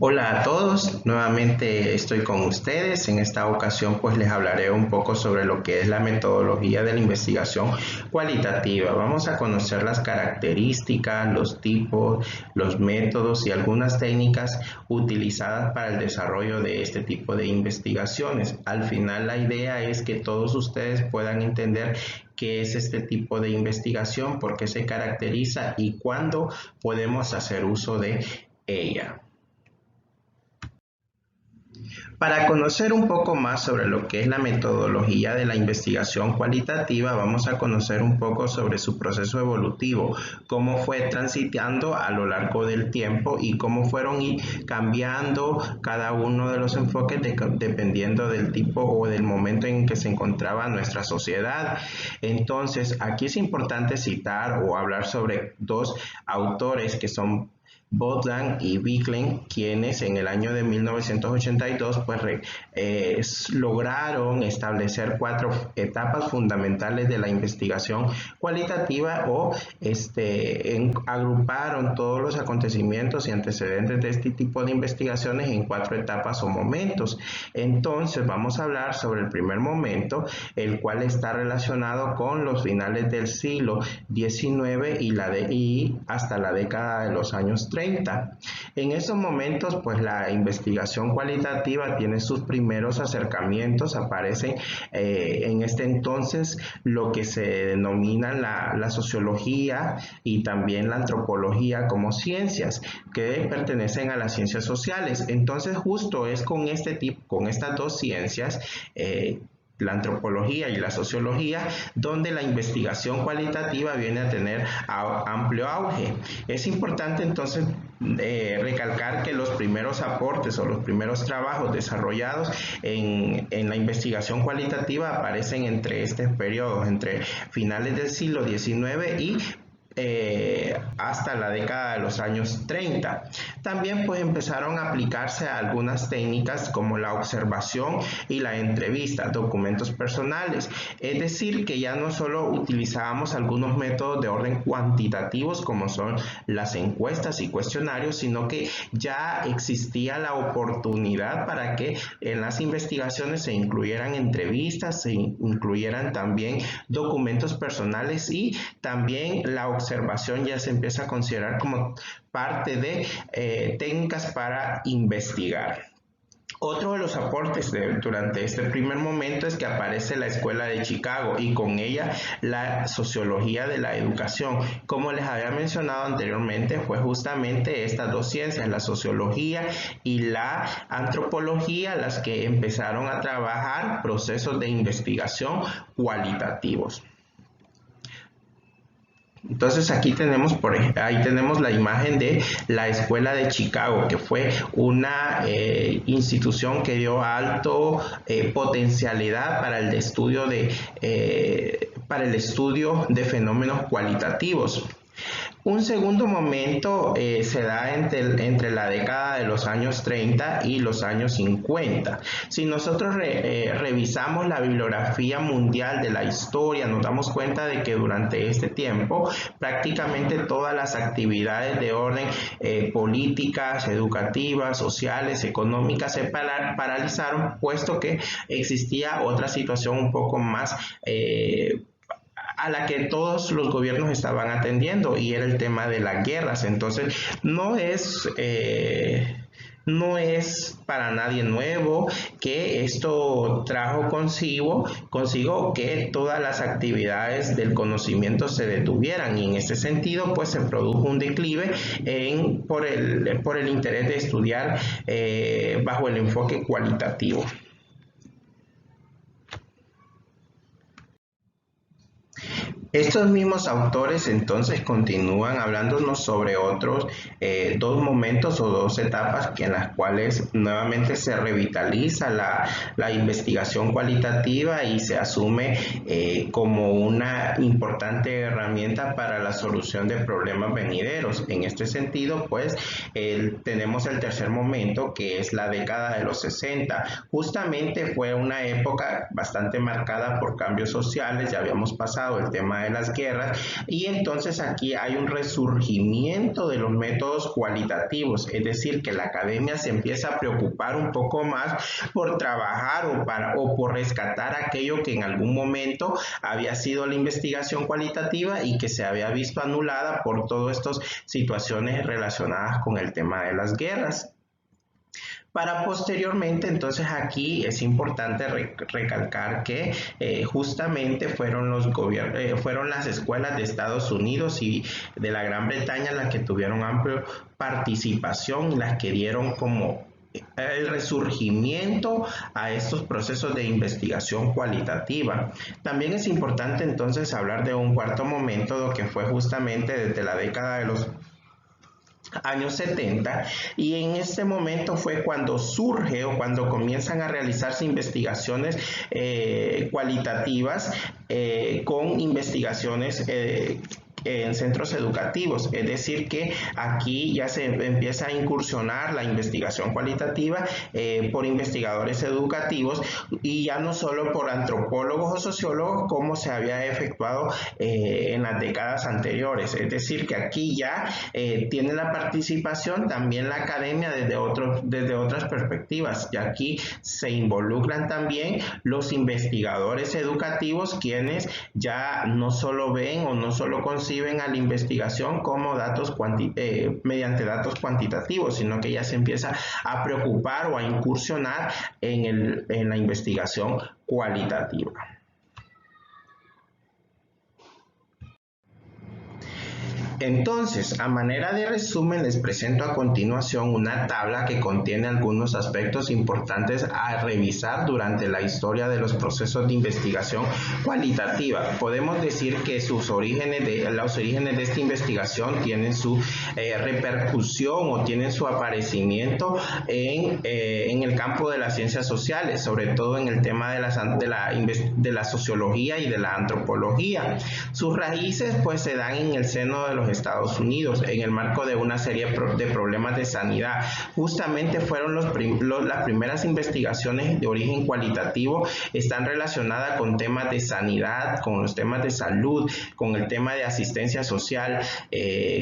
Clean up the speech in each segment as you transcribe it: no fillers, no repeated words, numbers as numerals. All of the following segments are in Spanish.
Hola a todos, nuevamente estoy con ustedes. En esta ocasión pues les hablaré un poco sobre lo que es la metodología de la investigación cualitativa. Vamos a conocer las características, los tipos, los métodos y algunas técnicas utilizadas para el desarrollo de este tipo de investigaciones. Al final la idea es que todos ustedes puedan entender qué es este tipo de investigación, por qué se caracteriza y cuándo podemos hacer uso de ella. Para conocer un poco más sobre lo que es la metodología de la investigación cualitativa, vamos a conocer un poco sobre su proceso evolutivo, cómo fue transitando a lo largo del tiempo y cómo fueron cambiando cada uno de los enfoques dependiendo del tipo o del momento en que se encontraba nuestra sociedad. Entonces, aquí es importante citar o hablar sobre dos autores que son Botland y Vigeland, quienes en el año de 1982 lograron establecer 4 etapas fundamentales de la investigación cualitativa o agruparon todos los acontecimientos y antecedentes de este tipo de investigaciones en 4 etapas o momentos. Entonces vamos a hablar sobre el primer momento, el cual está relacionado con los finales del siglo XIX y hasta la década de los años 30. En esos momentos, pues la investigación cualitativa tiene sus primeros acercamientos, aparecen en este entonces lo que se denomina la sociología y también la antropología como ciencias que pertenecen a las ciencias sociales. Entonces, justo es con estas dos ciencias, la antropología y la sociología, donde la investigación cualitativa viene a tener amplio auge. Es importante entonces recalcar que los primeros aportes o los primeros trabajos desarrollados en la investigación cualitativa aparecen entre estos periodos, entre finales del siglo XIX y hasta la década de los años 30. También pues empezaron a aplicarse algunas técnicas como la observación y la entrevista, documentos personales. Es decir, que ya no solo utilizábamos algunos métodos de orden cuantitativos como son las encuestas y cuestionarios, sino que ya existía la oportunidad para que en las investigaciones se incluyeran entrevistas, se incluyeran también documentos personales y también la observación ya se empieza a considerar como parte de técnicas para investigar. Otro de los aportes durante este primer momento es que aparece la Escuela de Chicago y con ella la sociología de la educación. Como les había mencionado anteriormente, fue justamente estas dos ciencias, la sociología y la antropología, las que empezaron a trabajar procesos de investigación cualitativos. Entonces aquí tenemos, ahí tenemos la imagen de la Escuela de Chicago, que fue una institución que dio alto potencialidad para el estudio de fenómenos cualitativos. Un segundo momento se da entre la década de los años 30 y los años 50. Si nosotros revisamos la bibliografía mundial de la historia, nos damos cuenta de que durante este tiempo prácticamente todas las actividades de orden políticas, educativas, sociales, económicas se paralizaron, puesto que existía otra situación un poco más a la que todos los gobiernos estaban atendiendo, y era el tema de las guerras. Entonces no es para nadie nuevo que esto trajo consigo que todas las actividades del conocimiento se detuvieran, y en este sentido pues se produjo un declive por el interés de estudiar bajo el enfoque cualitativo. Estos mismos autores entonces continúan hablándonos sobre otros dos momentos o dos etapas en las cuales nuevamente se revitaliza la investigación cualitativa y se asume como una importante herramienta para la solución de problemas venideros. En este sentido, pues tenemos el tercer momento, que es la década de los 60. Justamente fue una época bastante marcada por cambios sociales. Ya habíamos pasado el tema tema de las guerras, y entonces aquí hay un resurgimiento de los métodos cualitativos, es decir, que la academia se empieza a preocupar un poco más por trabajar o por rescatar aquello que en algún momento había sido la investigación cualitativa y que se había visto anulada por todas estas situaciones relacionadas con el tema de las guerras. Para posteriormente, entonces aquí es importante recalcar que justamente fueron las escuelas de Estados Unidos y de la Gran Bretaña las que tuvieron amplia participación y las que dieron como el resurgimiento a estos procesos de investigación cualitativa. También es importante entonces hablar de un cuarto momento que fue justamente desde la década de los años 70, y en este momento fue cuando surge o cuando comienzan a realizarse investigaciones cualitativas con investigaciones en centros educativos, es decir que aquí ya se empieza a incursionar la investigación cualitativa por investigadores educativos y ya no solo por antropólogos o sociólogos como se había efectuado en las décadas anteriores, es decir que aquí ya tiene la participación también la academia desde otras perspectivas, y aquí se involucran también los investigadores educativos, quienes ya no solo ven o no solo conciben a la investigación como mediante datos cuantitativos, sino que ya se empieza a preocupar o a incursionar en la investigación cualitativa. Entonces, a manera de resumen, les presento a continuación una tabla que contiene algunos aspectos importantes a revisar durante la historia de los procesos de investigación cualitativa. Podemos decir que los orígenes de esta investigación tienen su repercusión o tienen su aparecimiento en el campo de las ciencias sociales, sobre todo en el tema de la sociología y de la antropología. Sus raíces pues se dan en el seno de los Estados Unidos en el marco de una serie de problemas de sanidad. Justamente fueron las primeras investigaciones de origen cualitativo, están relacionadas con temas de sanidad, con los temas de salud, con el tema de asistencia social,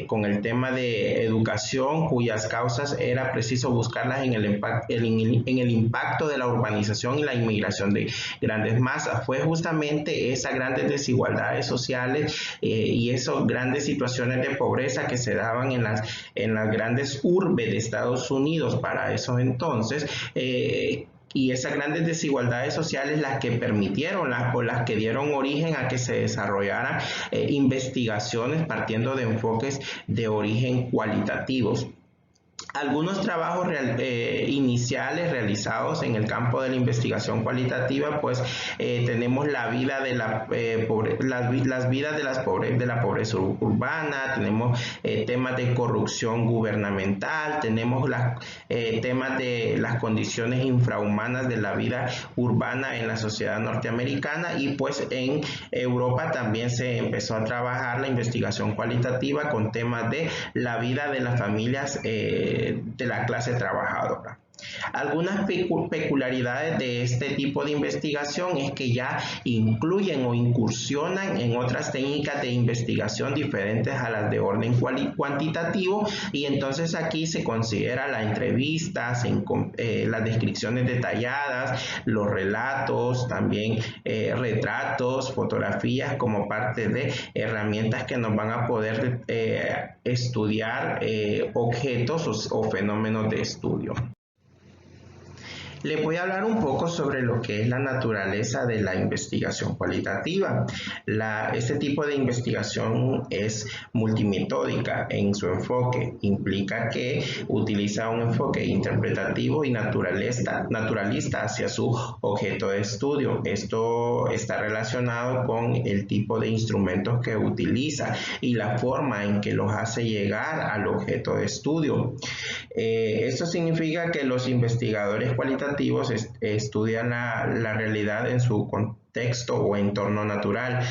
con el tema de educación, cuyas causas era preciso buscarlas en el impacto de la urbanización y la inmigración de grandes masas. Fue justamente esas grandes desigualdades sociales y esas grandes situaciones de pobreza que se daban en las grandes urbes de Estados Unidos para esos entonces, y esas grandes desigualdades sociales las que permitieron o las que dieron origen a que se desarrollaran investigaciones partiendo de enfoques de origen cualitativos. Algunos trabajos iniciales realizados en el campo de la investigación cualitativa, pues tenemos la vida de las vidas de la pobreza urbana, tenemos temas de corrupción gubernamental, tenemos temas de las condiciones infrahumanas de la vida urbana en la sociedad norteamericana, y pues en Europa también se empezó a trabajar la investigación cualitativa con temas de la vida de las familias de la clase trabajadora. Algunas peculiaridades de este tipo de investigación es que ya incluyen o incursionan en otras técnicas de investigación diferentes a las de orden cuantitativo, y entonces aquí se considera las entrevistas, las descripciones detalladas, los relatos, también retratos, fotografías como parte de herramientas que nos van a poder estudiar objetos o fenómenos de estudio. Les voy a hablar un poco sobre lo que es la naturaleza de la investigación cualitativa. Este tipo de investigación es multimetódica en su enfoque. Implica que utiliza un enfoque interpretativo y naturalista hacia su objeto de estudio. Esto está relacionado con el tipo de instrumentos que utiliza y la forma en que los hace llegar al objeto de estudio. Esto significa que los investigadores cualitativos estudian la realidad en su contexto o entorno natural.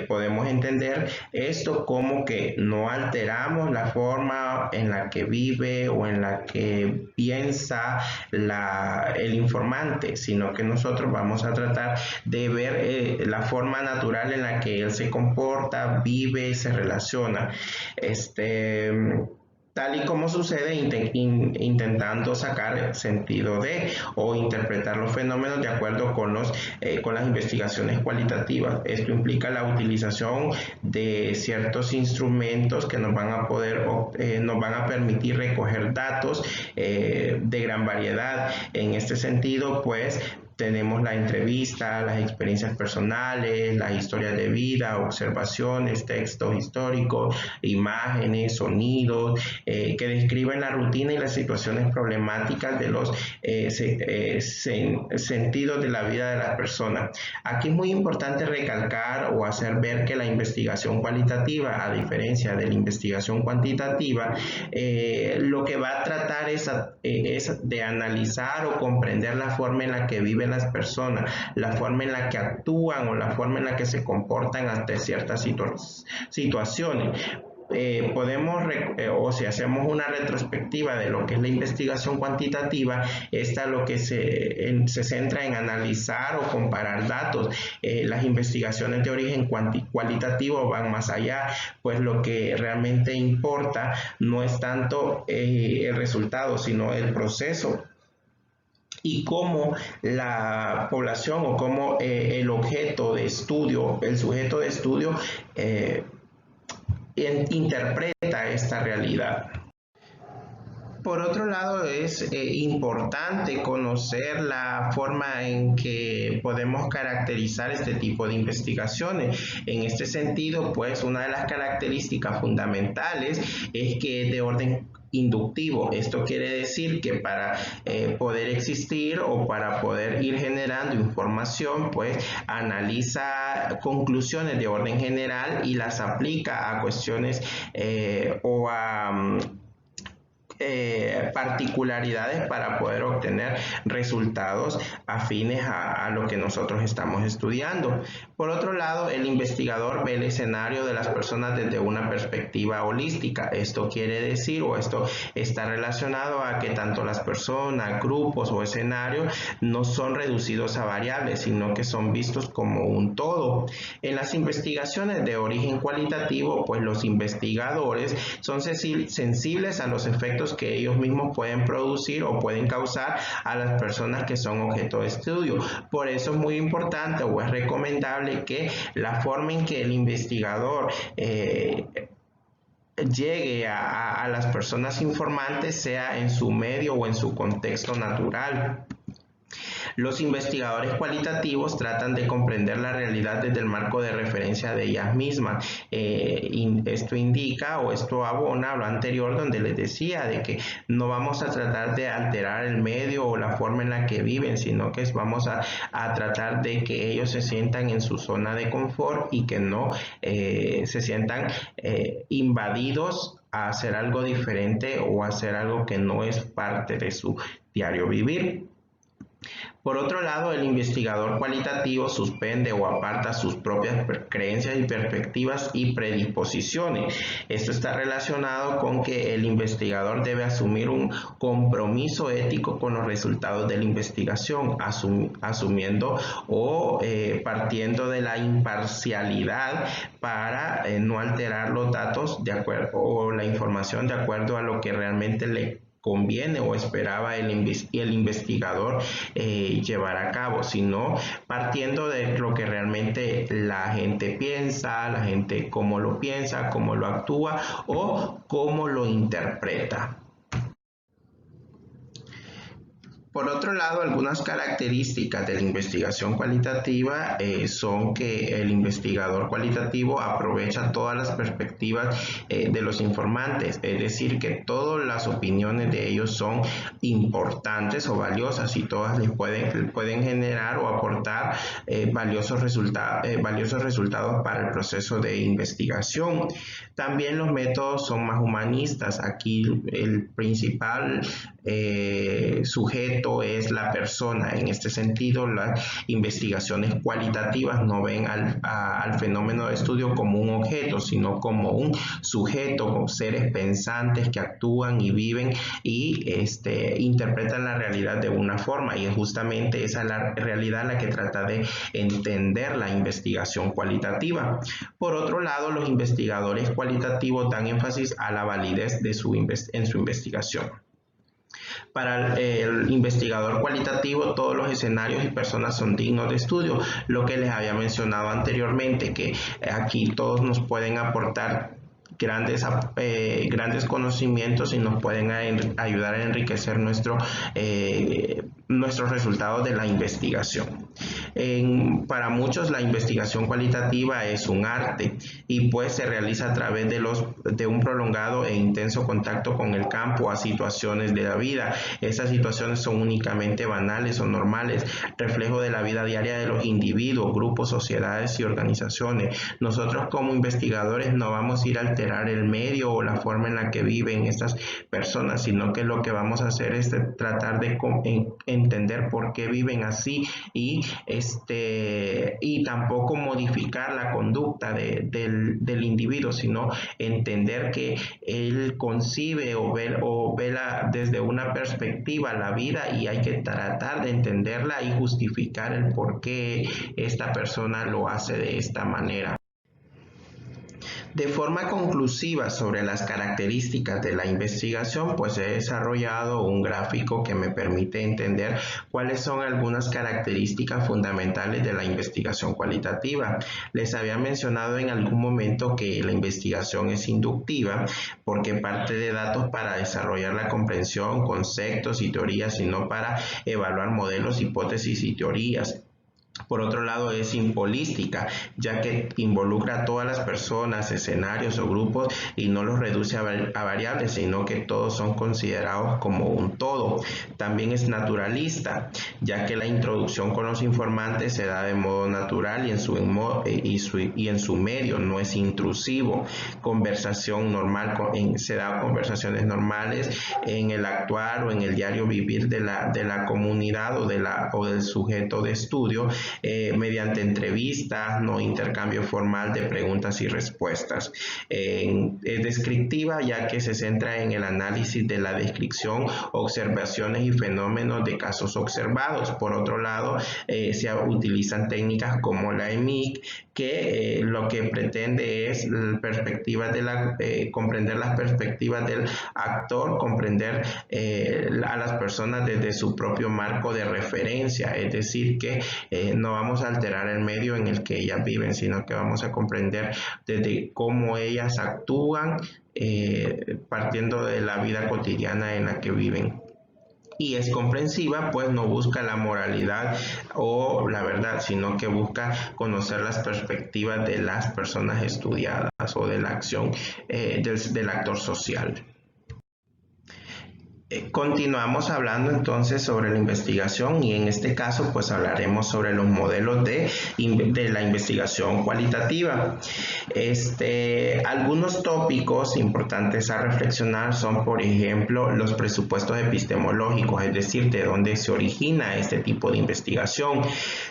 Podemos entender esto como que no alteramos la forma en la que vive o en la que piensa el informante, sino que nosotros vamos a tratar de ver la forma natural en la que él se comporta, vive, se relaciona. Tal y como sucede intentando sacar sentido de o interpretar los fenómenos de acuerdo con las investigaciones cualitativas. Esto implica la utilización de ciertos instrumentos que nos van a permitir recoger datos de gran variedad. En este sentido, pues, tenemos la entrevista, las experiencias personales, las historias de vida, observaciones, textos históricos, imágenes, sonidos, que describen la rutina y las situaciones problemáticas de los sentidos de la vida de las personas. Aquí es muy importante recalcar o hacer ver que la investigación cualitativa, a diferencia de la investigación cuantitativa, lo que va a tratar es de analizar o comprender la forma en la que viven las personas, la forma en la que actúan o la forma en la que se comportan ante ciertas situaciones. O si hacemos una retrospectiva de lo que es la investigación cuantitativa, esta lo que se centra en analizar o comparar datos. Las investigaciones de origen cualitativo van más allá, pues lo que realmente importa no es tanto el resultado, sino el proceso y cómo la población o cómo el objeto de estudio, el sujeto de estudio, interpreta esta realidad. Por otro lado, es importante conocer la forma en que podemos caracterizar este tipo de investigaciones. En este sentido, pues, una de las características fundamentales es que es de orden inductivo. Esto quiere decir que para poder existir o para poder ir generando información, pues analiza conclusiones de orden general y las aplica a cuestiones o a particularidades para poder obtener resultados afines a lo que nosotros estamos estudiando. Por otro lado, el investigador ve el escenario de las personas desde una perspectiva holística. Esto quiere decir, o esto está relacionado a que tanto las personas, grupos o escenarios no son reducidos a variables, sino que son vistos como un todo. En las investigaciones de origen cualitativo, pues los investigadores son sensibles a los efectos que ellos mismos pueden producir o pueden causar a las personas que son objeto de estudio. Por eso es muy importante o es recomendable que la forma en que el investigador llegue a las personas informantes sea en su medio o en su contexto natural. Los investigadores cualitativos tratan de comprender la realidad desde el marco de referencia de ellas mismas. Esto indica o esto abona a lo anterior, donde les decía de que no vamos a tratar de alterar el medio o la forma en la que viven, sino que vamos a tratar de que ellos se sientan en su zona de confort y que no se sientan invadidos a hacer algo diferente o a hacer algo que no es parte de su diario vivir. Por otro lado, el investigador cualitativo suspende o aparta sus propias creencias y perspectivas y predisposiciones. Esto está relacionado con que el investigador debe asumir un compromiso ético con los resultados de la investigación, asumiendo o partiendo de la imparcialidad para no alterar los datos de acuerdo o la información de acuerdo a lo que realmente le conviene o esperaba el investigador llevar a cabo, sino partiendo de lo que realmente la gente piensa, la gente cómo lo piensa, cómo lo actúa o cómo lo interpreta. Por otro lado, algunas características de la investigación cualitativa son que el investigador cualitativo aprovecha todas las perspectivas de los informantes, es decir, que todas las opiniones de ellos son importantes o valiosas y todas les pueden generar o aportar valiosos resultados para el proceso de investigación. También los métodos son más humanistas. Aquí el principal sujeto sujeto es la persona. En este sentido, las investigaciones cualitativas no ven al fenómeno de estudio como un objeto, sino como un sujeto, con seres pensantes que actúan y viven y interpretan la realidad de una forma, y es justamente esa la realidad la que trata de entender la investigación cualitativa. Por otro lado, los investigadores cualitativos dan énfasis a la validez de en su investigación. Para el investigador cualitativo, todos los escenarios y personas son dignos de estudio, lo que les había mencionado anteriormente, que aquí todos nos pueden aportar grandes conocimientos y nos pueden ayudar a enriquecer nuestros resultados de la investigación. Para muchos la investigación cualitativa es un arte y pues se realiza a través de un prolongado e intenso contacto con el campo, a situaciones de la vida. Esas situaciones son únicamente banales o normales, reflejo de la vida diaria de los individuos, grupos, sociedades y organizaciones. Nosotros como investigadores no vamos a ir a alterar el medio o la forma en la que viven estas personas, sino que lo que vamos a hacer es tratar de entender por qué viven así y tampoco modificar la conducta del individuo, sino entender que él concibe o ve desde una perspectiva la vida, y hay que tratar de entenderla y justificar el por qué esta persona lo hace de esta manera. De forma conclusiva sobre las características de la investigación, pues he desarrollado un gráfico que me permite entender cuáles son algunas características fundamentales de la investigación cualitativa. Les había mencionado en algún momento que la investigación es inductiva porque parte de datos para desarrollar la comprensión, conceptos y teorías, sino para evaluar modelos, hipótesis y teorías. Por otro lado, es holística, ya que involucra a todas las personas, escenarios o grupos y no los reduce a variables, sino que todos son considerados como un todo. También es naturalista, ya que la introducción con los informantes se da de modo natural y en su medio, no es intrusivo. Conversación normal, se da conversaciones normales en el actuar o en el diario vivir de la comunidad o del sujeto de estudio, mediante entrevistas, no intercambio formal de preguntas y respuestas. Es descriptiva, ya que se centra en el análisis de la descripción, observaciones y fenómenos de casos observados. Por otro lado, se utilizan técnicas como la EMIC, que lo que pretende es comprender las perspectivas del actor, comprender a las personas desde su propio marco de referencia, es decir, que no vamos a alterar el medio en el que ellas viven, sino que vamos a comprender desde cómo ellas actúan, partiendo de la vida cotidiana en la que viven. Y es comprensiva, pues no busca la moralidad o la verdad, sino que busca conocer las perspectivas de las personas estudiadas o de la acción del actor social. Continuamos hablando entonces sobre la investigación, y en este caso pues hablaremos sobre los modelos de la investigación cualitativa. Algunos tópicos importantes a reflexionar son, por ejemplo, los presupuestos epistemológicos, es decir, de dónde se origina este tipo de investigación.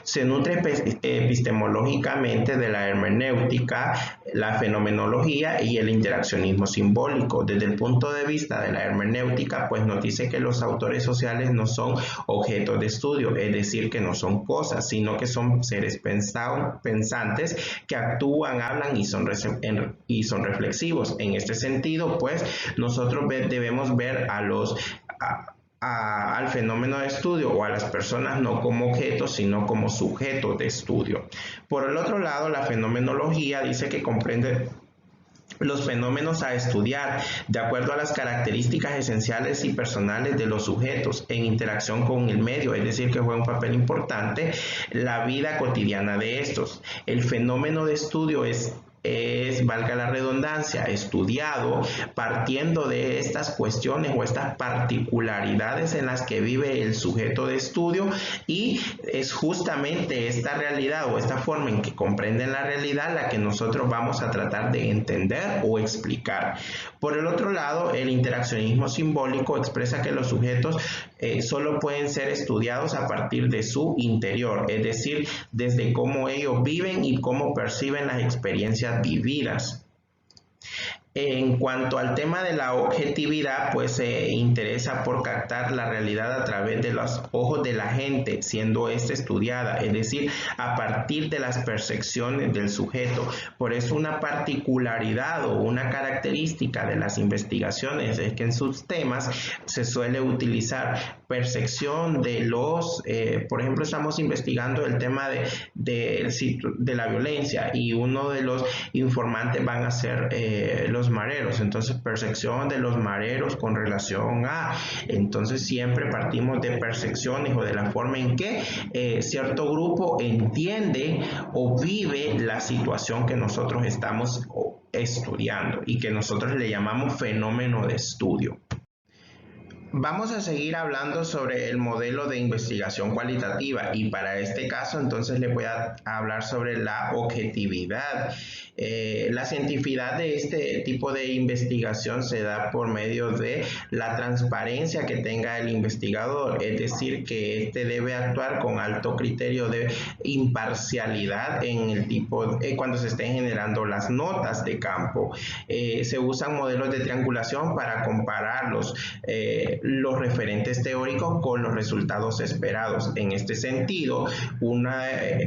Se nutre epistemológicamente de la hermenéutica, la fenomenología y el interaccionismo simbólico. Desde el punto de vista de la hermenéutica, pues nos dice que los autores sociales no son objetos de estudio, es decir, que no son cosas, sino que son seres pensantes que actúan, hablan y son reflexivos. En este sentido, pues, nosotros debemos ver al fenómeno de estudio o a las personas no como objetos, sino como sujetos de estudio. Por el otro lado, la fenomenología dice que comprende los fenómenos a estudiar de acuerdo a las características esenciales y personales de los sujetos en interacción con el medio, es decir, que juega un papel importante la vida cotidiana de estos. El fenómeno de estudio es es, valga la redundancia, estudiado partiendo de estas cuestiones o estas particularidades en las que vive el sujeto de estudio, y es justamente esta realidad o esta forma en que comprenden la realidad la que nosotros vamos a tratar de entender o explicar. Por el otro lado, el interaccionismo simbólico expresa que los sujetos solo pueden ser estudiados a partir de su interior, es decir, desde cómo ellos viven y cómo perciben las experiencias vividas. En cuanto al tema de la objetividad, pues se interesa por captar la realidad a través de los ojos de la gente, siendo esta estudiada, es decir, a partir de las percepciones del sujeto. Por eso una particularidad o una característica de las investigaciones es que en sus temas se suele utilizar percepción de los, por ejemplo, estamos investigando el tema de la violencia y uno de los informantes van a ser los mareros, entonces percepción de los mareros con relación a, entonces siempre partimos de percepciones o de la forma en que cierto grupo entiende o vive la situación que nosotros estamos estudiando y que nosotros le llamamos fenómeno de estudio. Vamos a seguir hablando sobre el modelo de investigación cualitativa y para este caso entonces le voy a hablar sobre la objetividad. La cientificidad de este tipo de investigación se da por medio de la transparencia que tenga el investigador, es decir, que éste debe actuar con alto criterio de imparcialidad en el tipo cuando se estén generando las notas de campo. Se usan modelos de triangulación para comparar los referentes teóricos con los resultados esperados. En este sentido,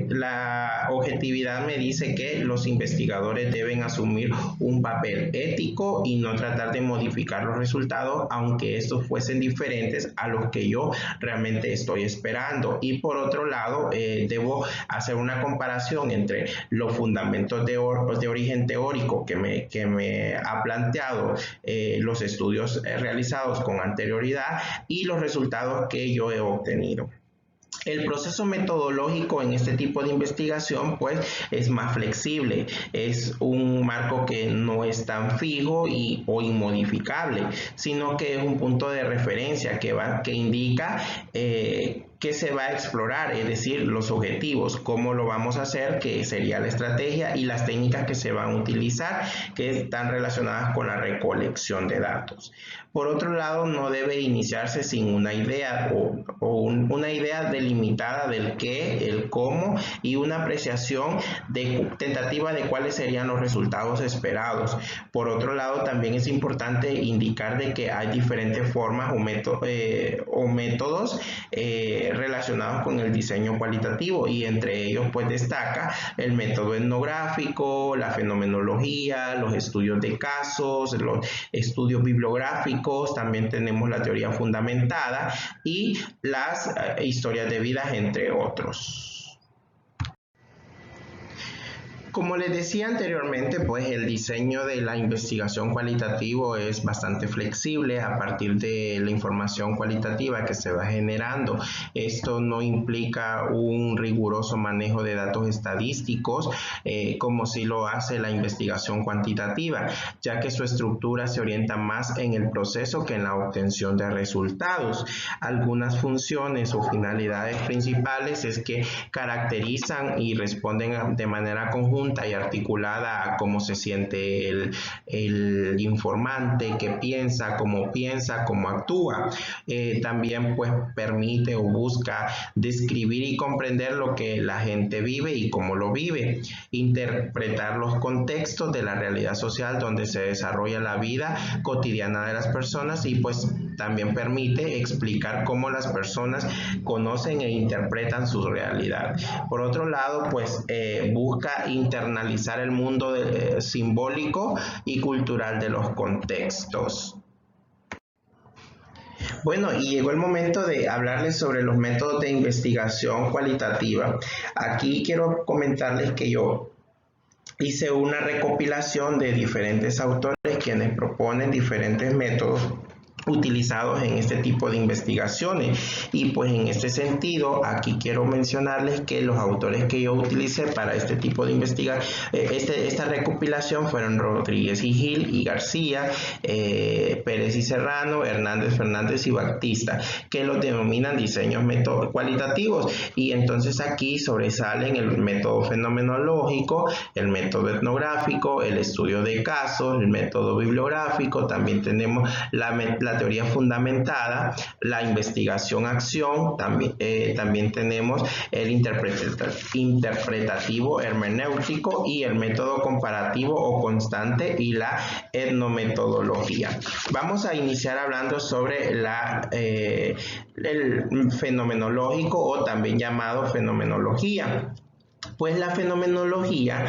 la objetividad me dice que los investigadores deben asumir un papel ético y no tratar de modificar los resultados, aunque estos fuesen diferentes a los que yo realmente estoy esperando. Y por otro lado, debo hacer una comparación entre los fundamentos de origen teórico que me ha planteado los estudios realizados con anterioridad y los resultados que yo he obtenido. El proceso metodológico en este tipo de investigación pues es más flexible, es un marco que no es tan fijo o inmodificable, sino que es un punto de referencia que indica que se va a explorar, es decir, los objetivos, cómo lo vamos a hacer, que sería la estrategia y las técnicas que se van a utilizar, que están relacionadas con la recolección de datos. Por otro lado, no debe iniciarse sin una idea una idea delimitada del qué, el cómo y una apreciación tentativa de cuáles serían los resultados esperados. Por otro lado, también es importante indicar de que hay diferentes formas o métodos relacionados con el diseño cualitativo y entre ellos pues destaca el método etnográfico, la fenomenología, los estudios de casos, los estudios bibliográficos, también tenemos la teoría fundamentada y las historias de vida, entre otros. Como les decía anteriormente, pues el diseño de la investigación cualitativo es bastante flexible a partir de la información cualitativa que se va generando. Esto no implica un riguroso manejo de datos estadísticos como si lo hace la investigación cuantitativa, ya que su estructura se orienta más en el proceso que en la obtención de resultados. Algunas funciones o finalidades principales es que caracterizan y responden de manera conjunta y articulada a cómo se siente el informante, qué piensa, cómo actúa. También pues permite o busca describir y comprender lo que la gente vive y cómo lo vive, interpretar los contextos de la realidad social donde se desarrolla la vida cotidiana de las personas y pues también permite explicar cómo las personas conocen e interpretan su realidad. Por otro lado, pues busca internalizar el mundo simbólico y cultural de los contextos. Bueno, y llegó el momento de hablarles sobre los métodos de investigación cualitativa. Aquí quiero comentarles que yo hice una recopilación de diferentes autores quienes proponen diferentes métodos utilizados en este tipo de investigaciones. Y pues en este sentido aquí quiero mencionarles que los autores que yo utilicé para este tipo de investigación, esta recopilación fueron Rodríguez y Gil y García, Pérez y Serrano, Hernández, Fernández y Batista, que los denominan diseños cualitativos. Y entonces aquí sobresalen el método fenomenológico, el método etnográfico, el estudio de casos, el método bibliográfico. También tenemos la teoría fundamentada, la investigación-acción, también tenemos el interpretativo hermenéutico y el método comparativo o constante y la etnometodología. Vamos a iniciar hablando sobre el fenomenológico o también llamado fenomenología. Pues la fenomenología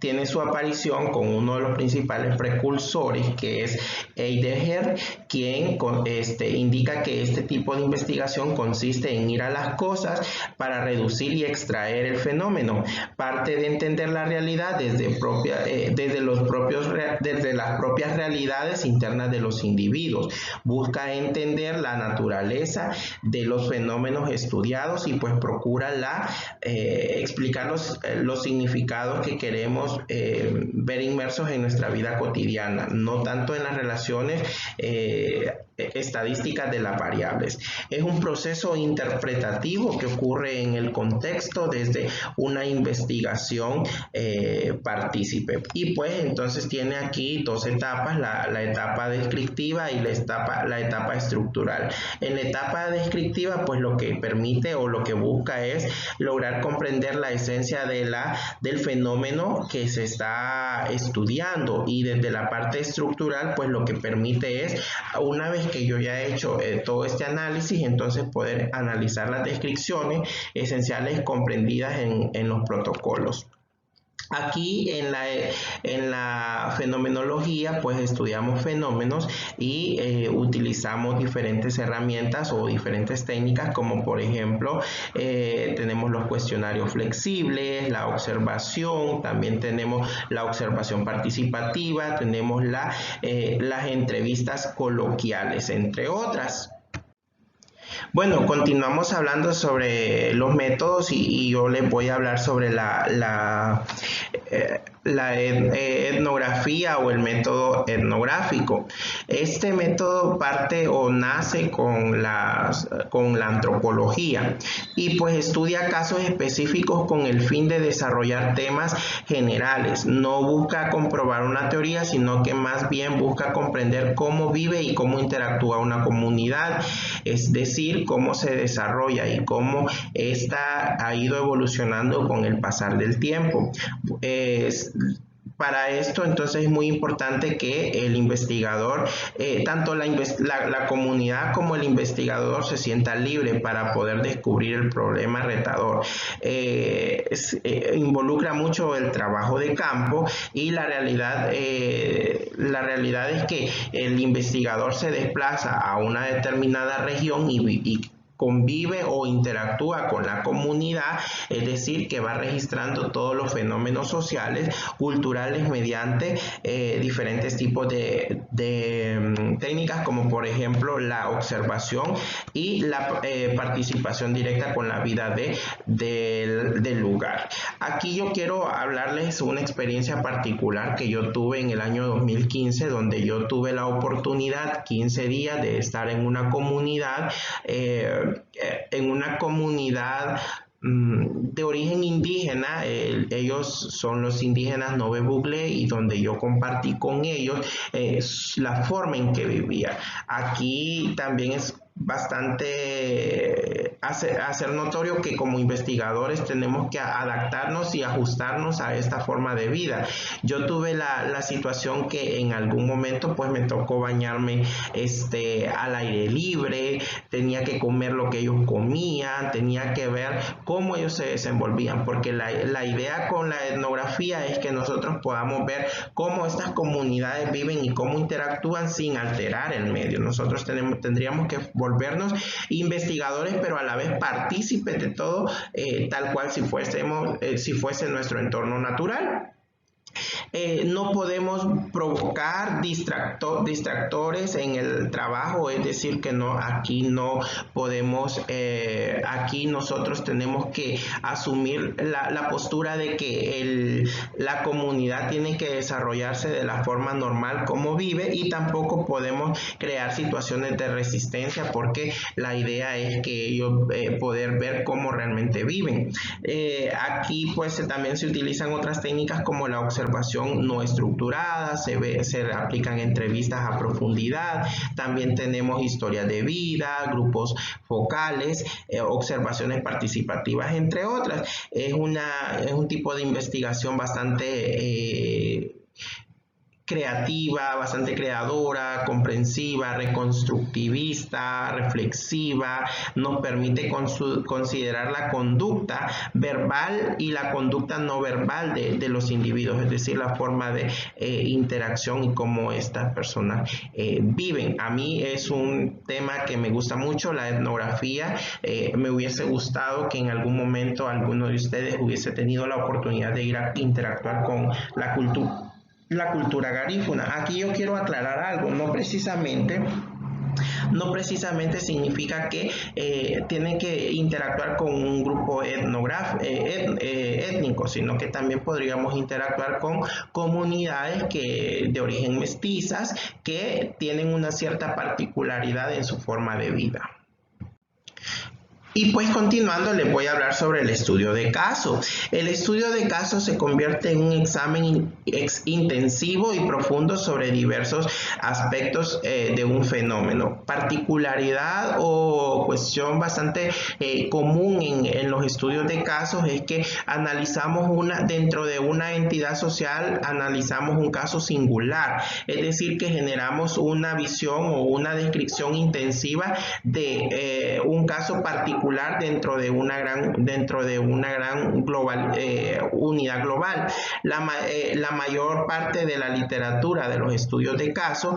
tiene su aparición con uno de los principales precursores, que es Heidegger, quien indica que este tipo de investigación consiste en ir a las cosas para reducir y extraer el fenómeno. Parte de entender la realidad desde las propias realidades internas de los individuos. Busca entender la naturaleza de los fenómenos estudiados y pues procura explicar los significados que queremos ver inmersos en nuestra vida cotidiana, no tanto en las relaciones estadísticas de las variables. Es un proceso interpretativo que ocurre en el contexto desde una investigación partícipe. Y pues entonces tiene aquí dos etapas, la etapa descriptiva y la etapa estructural. En la etapa descriptiva, pues lo que permite o lo que busca es lograr comprender la esencia del fenómeno que se está estudiando, y desde la parte estructural, pues lo que permite es, una vez que yo ya he hecho todo este análisis, entonces poder analizar las descripciones esenciales comprendidas en los protocolos. Aquí en la fenomenología pues estudiamos fenómenos y utilizamos diferentes herramientas o diferentes técnicas, como por ejemplo tenemos los cuestionarios flexibles, la observación, también tenemos la observación participativa, tenemos las entrevistas coloquiales, entre otras. Bueno, continuamos hablando sobre los métodos y yo les voy a hablar sobre la etnografía o el método etnográfico. Este método parte o nace con la antropología y pues estudia casos específicos con el fin de desarrollar temas generales. No busca comprobar una teoría, sino que más bien busca comprender cómo vive y cómo interactúa una comunidad, es decir, cómo se desarrolla y cómo ésta ha ido evolucionando con el pasar del tiempo. Para esto, entonces, es muy importante que el investigador, tanto la comunidad como el investigador, se sienta libre para poder descubrir el problema retador. Involucra mucho el trabajo de campo y la realidad es que el investigador se desplaza a una determinada región y convive o interactúa con la comunidad, es decir, que va registrando todos los fenómenos sociales, culturales, mediante diferentes tipos de técnicas, como por ejemplo la observación y la participación directa con la vida del lugar. Aquí yo quiero hablarles una experiencia particular que yo tuve en el año 2015, donde yo tuve la oportunidad 15 días de estar en una comunidad de origen indígena. Ellos son los indígenas Nove Bugle, y donde yo compartí con ellos la forma en que vivía. Aquí también es bastante hacer notorio que como investigadores tenemos que adaptarnos y ajustarnos a esta forma de vida. Yo tuve la situación que en algún momento pues me tocó bañarme al aire libre, tenía que comer lo que ellos comían, tenía que ver cómo ellos se desenvolvían, porque la idea con la etnografía es que nosotros podamos ver cómo estas comunidades viven y cómo interactúan sin alterar el medio. Nosotros tendríamos que volvernos investigadores, pero a la vez partícipes de todo, tal cual si fuese nuestro entorno natural. no podemos provocar distractores en el trabajo, es decir, que no, aquí no podemos, aquí nosotros tenemos que asumir la postura de que la comunidad tiene que desarrollarse de la forma normal como vive, y tampoco podemos crear situaciones de resistencia, porque la idea es que ellos poder ver cómo realmente viven. Aquí pues también se utilizan otras técnicas como la observación no estructurada, se aplican entrevistas a profundidad, también tenemos historias de vida, grupos focales, observaciones participativas, entre otras. Es un tipo de investigación bastante creativa, bastante creadora, comprensiva, reconstructivista, reflexiva, nos permite considerar la conducta verbal y la conducta no verbal de los individuos, es decir, la forma de interacción y cómo estas personas viven. A mí es un tema que me gusta mucho, la etnografía. Me hubiese gustado que en algún momento alguno de ustedes hubiese tenido la oportunidad de ir a interactuar con la cultura garífuna. Aquí yo quiero aclarar algo, no precisamente significa que tienen que interactuar con un grupo étnico, sino que también podríamos interactuar con comunidades de origen mestizas que tienen una cierta particularidad en su forma de vida. Y pues continuando, les voy a hablar sobre el estudio de caso. El estudio de caso se convierte en un examen intensivo y profundo sobre diversos aspectos de un fenómeno. Particularidad o cuestión bastante común en los estudios de casos es que analizamos dentro de una entidad social, analizamos un caso singular, es decir, que generamos una visión o una descripción intensiva de un caso particular dentro de una gran unidad global. La mayor parte de la literatura de los estudios de caso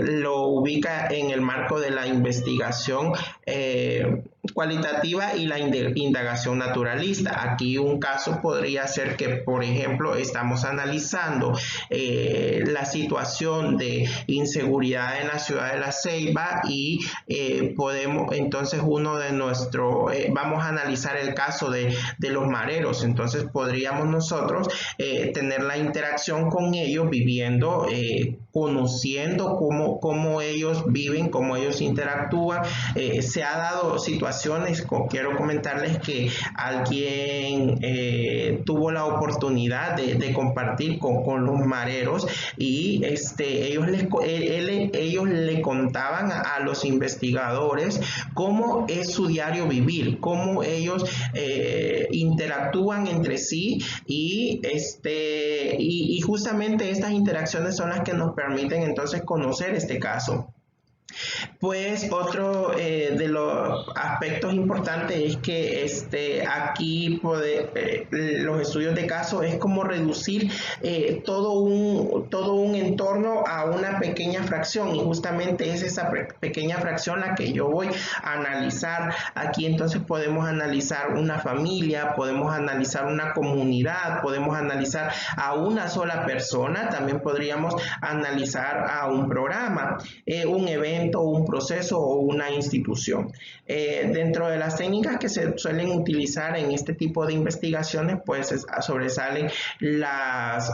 lo ubica en el marco de la investigación cualitativa y la indagación naturalista. Aquí un caso podría ser que, por ejemplo, estamos analizando la situación de inseguridad en la ciudad de La Ceiba y podemos, entonces vamos a analizar el caso de los mareros. Entonces podríamos nosotros tener la interacción con ellos, viviendo, conociendo cómo ellos viven, cómo ellos interactúan. Se ha dado situaciones, quiero comentarles que alguien tuvo la oportunidad de compartir con los mareros, y ellos le contaban a los investigadores cómo es su diario vivir, cómo ellos interactúan entre sí, y justamente estas interacciones son las que nos permiten entonces conocer este caso. Pues otro de los aspectos importantes es que aquí los estudios de caso es como reducir todo un entorno a una pequeña fracción, y justamente es esa pequeña fracción la que yo voy a analizar. Aquí entonces podemos analizar una familia, podemos analizar una comunidad, podemos analizar a una sola persona, también podríamos analizar a un programa, un evento, un proceso o una institución. Dentro de las técnicas que se suelen utilizar en este tipo de investigaciones, pues sobresalen las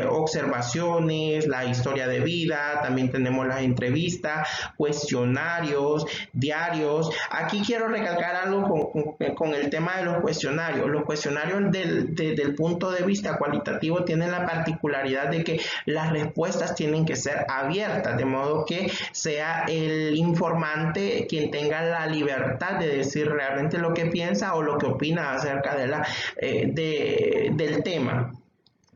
observaciones, la historia de vida, también tenemos las entrevistas, cuestionarios, diarios. Aquí quiero recalcar algo con el tema de los cuestionarios. Los cuestionarios desde el punto de vista cualitativo tienen la particularidad de que las respuestas tienen que ser abiertas, de modo que sea el informante quien tenga la libertad de decir realmente lo que piensa o lo que opina acerca del tema.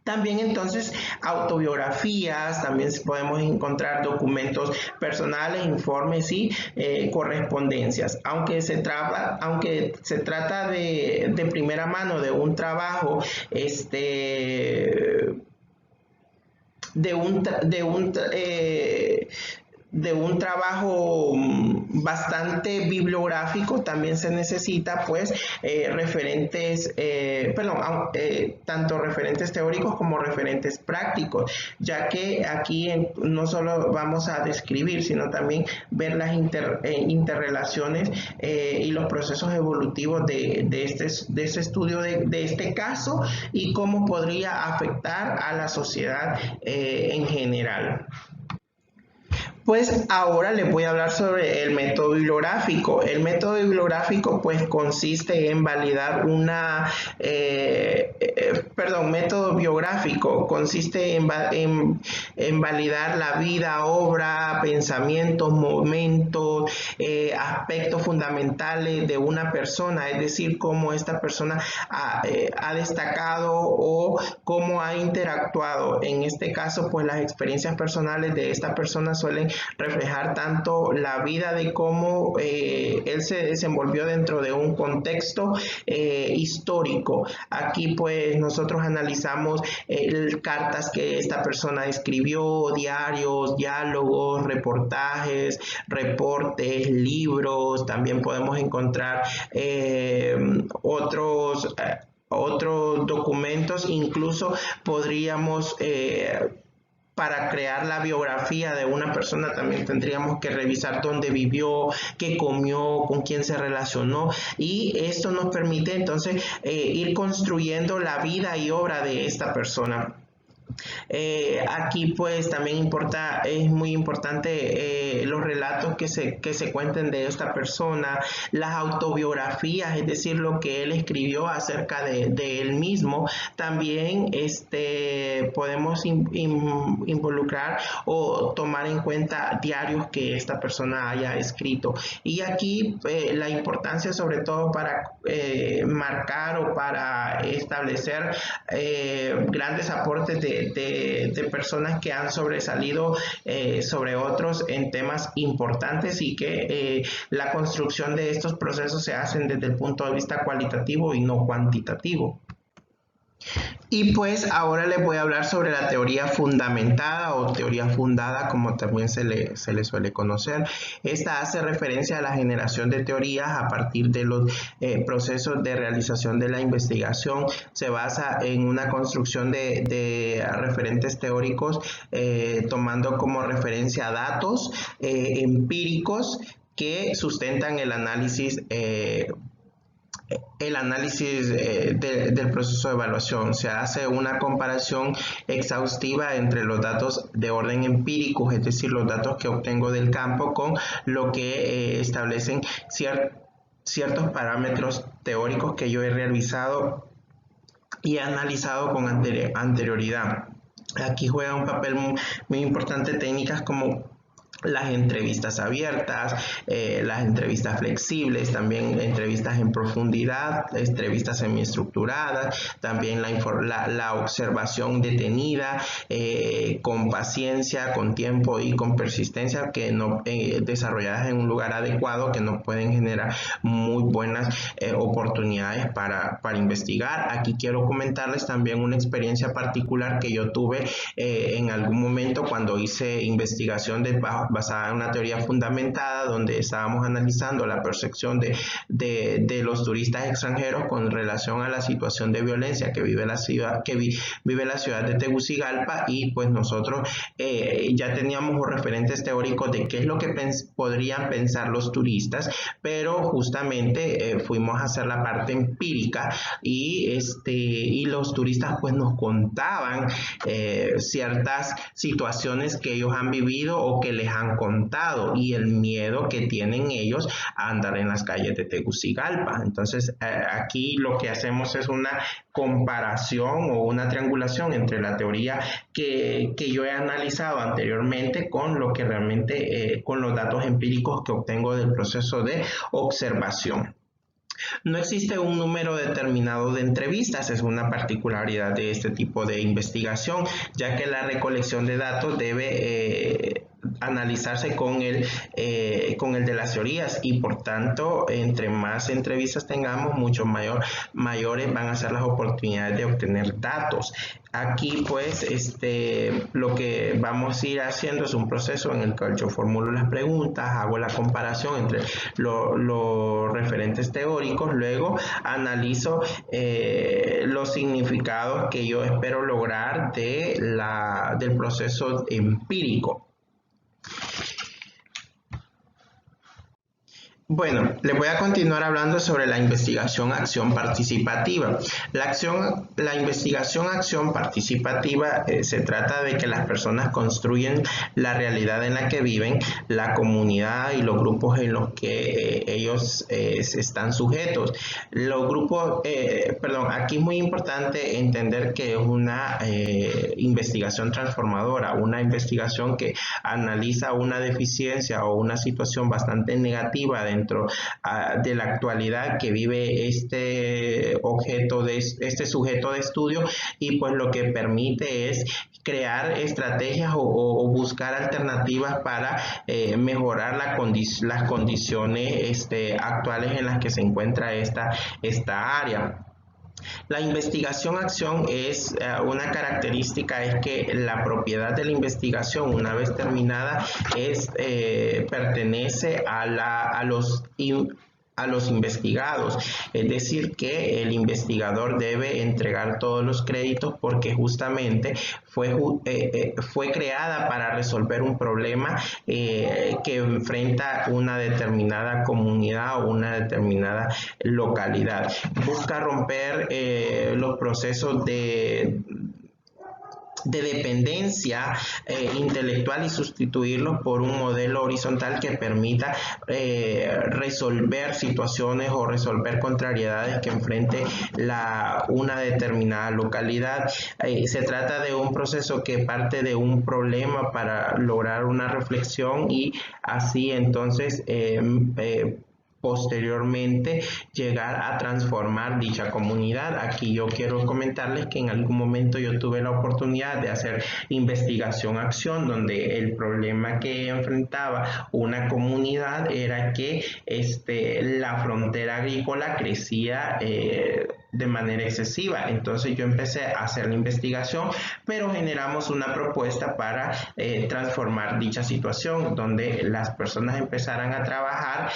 También entonces autobiografías, también podemos encontrar documentos personales, informes y correspondencias. Aunque se trata de primera mano de un trabajo, de un trabajo bastante bibliográfico, también se necesita pues tanto referentes teóricos como referentes prácticos, ya que aquí no solo vamos a describir, sino también ver las interrelaciones y los procesos evolutivos de este estudio de este caso y cómo podría afectar a la sociedad en general. Pues ahora les voy a hablar sobre el método bibliográfico. El método bibliográfico pues consiste en validar método biográfico consiste en validar la vida, obra, pensamientos, momentos, aspectos fundamentales de una persona, es decir, cómo esta persona ha destacado o cómo ha interactuado. En este caso, pues las experiencias personales de esta persona suelen reflejar tanto la vida de cómo él se desenvolvió dentro de un contexto histórico. Aquí pues nosotros analizamos cartas que esta persona escribió, diarios, diálogos, reportajes, reportes, libros. También podemos encontrar otros documentos. Incluso podríamos para crear la biografía de una persona también tendríamos que revisar dónde vivió, qué comió, con quién se relacionó, y esto nos permite entonces ir construyendo la vida y obra de esta persona. Aquí pues también es muy importante los relatos que se cuenten de esta persona, las autobiografías, es decir, lo que él escribió acerca de él mismo. También podemos involucrar o tomar en cuenta diarios que esta persona haya escrito. Y aquí la importancia sobre todo para marcar o para establecer grandes aportes de personas que han sobresalido sobre otros en temas importantes, y que la construcción de estos procesos se hacen desde el punto de vista cualitativo y no cuantitativo. Y pues ahora les voy a hablar sobre la teoría fundamentada o teoría fundada, como también se le suele conocer. Esta hace referencia a la generación de teorías a partir de los procesos de realización de la investigación. Se basa en una construcción de referentes teóricos tomando como referencia datos empíricos que sustentan el análisis del proceso de evaluación. Se hace una comparación exhaustiva entre los datos de orden empírico, es decir, los datos que obtengo del campo, con lo que establecen ciertos parámetros teóricos que yo he realizado y analizado con anterioridad. Aquí juega un papel muy importante técnicas como las entrevistas abiertas, las entrevistas flexibles, también entrevistas en profundidad, entrevistas semiestructuradas, también la observación detenida, con paciencia, con tiempo y con persistencia, que no desarrolladas en un lugar adecuado, que nos pueden generar muy buenas oportunidades para investigar. Aquí quiero comentarles también una experiencia particular que yo tuve en algún momento cuando hice investigación basada en una teoría fundamentada, donde estábamos analizando la percepción de los turistas extranjeros con relación a la situación de violencia que vive la ciudad de Tegucigalpa, y pues nosotros ya teníamos referentes teóricos de qué es lo que podrían pensar los turistas, pero justamente fuimos a hacer la parte empírica y los turistas pues nos contaban ciertas situaciones que ellos han vivido o que les han contado, y el miedo que tienen ellos a andar en las calles de Tegucigalpa. Entonces aquí lo que hacemos es una comparación o una triangulación entre la teoría que yo he analizado anteriormente con lo que realmente con los datos empíricos que obtengo del proceso de observación. No existe un número determinado de entrevistas, es una particularidad de este tipo de investigación, ya que la recolección de datos debe analizarse con con el de las teorías, y por tanto, entre más entrevistas tengamos, mucho mayores van a ser las oportunidades de obtener datos. Aquí pues lo que vamos a ir haciendo es un proceso en el que yo formulo las preguntas, hago la comparación entre los referentes teóricos, luego analizo los significados que yo espero lograr del proceso empírico. Bueno, les voy a continuar hablando sobre la investigación-acción participativa. La investigación-acción participativa se trata de que las personas construyen la realidad en la que viven, la comunidad y los grupos en los que ellos están sujetos. Los grupos, aquí es muy importante entender que es una investigación transformadora, una investigación que analiza una deficiencia o una situación bastante negativa dentro de la actualidad que vive este sujeto de estudio, y pues lo que permite es crear estrategias o buscar alternativas para mejorar las condiciones actuales en las que se encuentra esta área. La investigación-acción es una característica, es que la propiedad de la investigación, una vez terminada, pertenece a los investigados, es decir, que el investigador debe entregar todos los créditos porque justamente fue creada para resolver un problema que enfrenta una determinada comunidad o una determinada localidad. Busca romper los procesos de dependencia intelectual y sustituirlos por un modelo horizontal que permita resolver situaciones o resolver contrariedades que enfrente una determinada localidad. Se trata de un proceso que parte de un problema para lograr una reflexión y así entonces posteriormente llegar a transformar dicha comunidad. Aquí yo quiero comentarles que en algún momento yo tuve la oportunidad de hacer investigación-acción, donde el problema que enfrentaba una comunidad era que la frontera agrícola crecía de manera excesiva. Entonces yo empecé a hacer la investigación, pero generamos una propuesta para transformar dicha situación, donde las personas empezaran a trabajar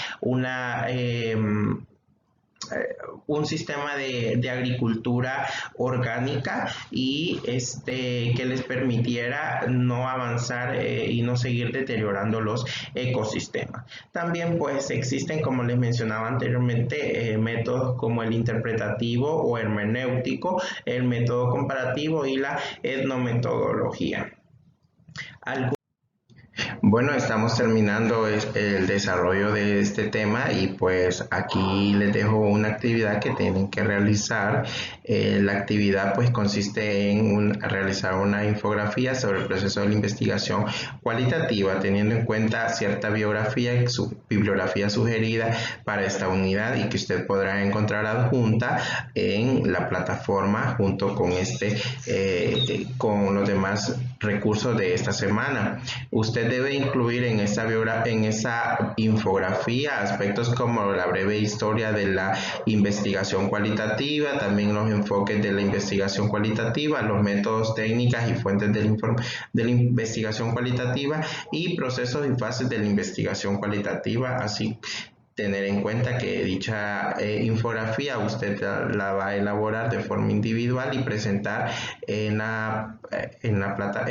un sistema de agricultura orgánica y que les permitiera no avanzar y no seguir deteriorando los ecosistemas. También pues existen, como les mencionaba anteriormente, métodos como el interpretativo o hermenéutico, el método comparativo y la etnometodología. Bueno, estamos terminando el desarrollo de este tema y pues aquí les dejo una actividad que tienen que realizar. La actividad pues consiste en realizar una infografía sobre el proceso de la investigación cualitativa, teniendo en cuenta cierta bibliografía sugerida para esta unidad y que usted podrá encontrar adjunta en la plataforma junto con con los demás recursos de esta semana. Usted debe incluir en esa infografía aspectos como la breve historia de la investigación cualitativa, también los enfoques de la investigación cualitativa, los métodos, técnicas y fuentes de la investigación cualitativa y procesos y fases de la investigación cualitativa, así tener en cuenta que dicha infografía usted la va a elaborar de forma individual y presentar en la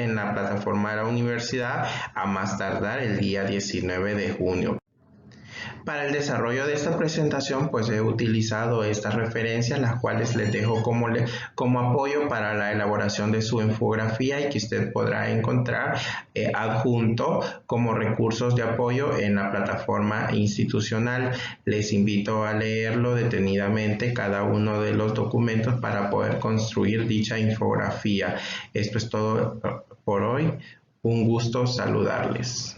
plataforma de la universidad a más tardar el día 19 de junio. Para el desarrollo de esta presentación pues he utilizado estas referencias, las cuales les dejo como apoyo para la elaboración de su infografía y que usted podrá encontrar adjunto como recursos de apoyo en la plataforma institucional. Les invito a leerlo detenidamente cada uno de los documentos para poder construir dicha infografía. Esto es todo por hoy. Un gusto saludarles.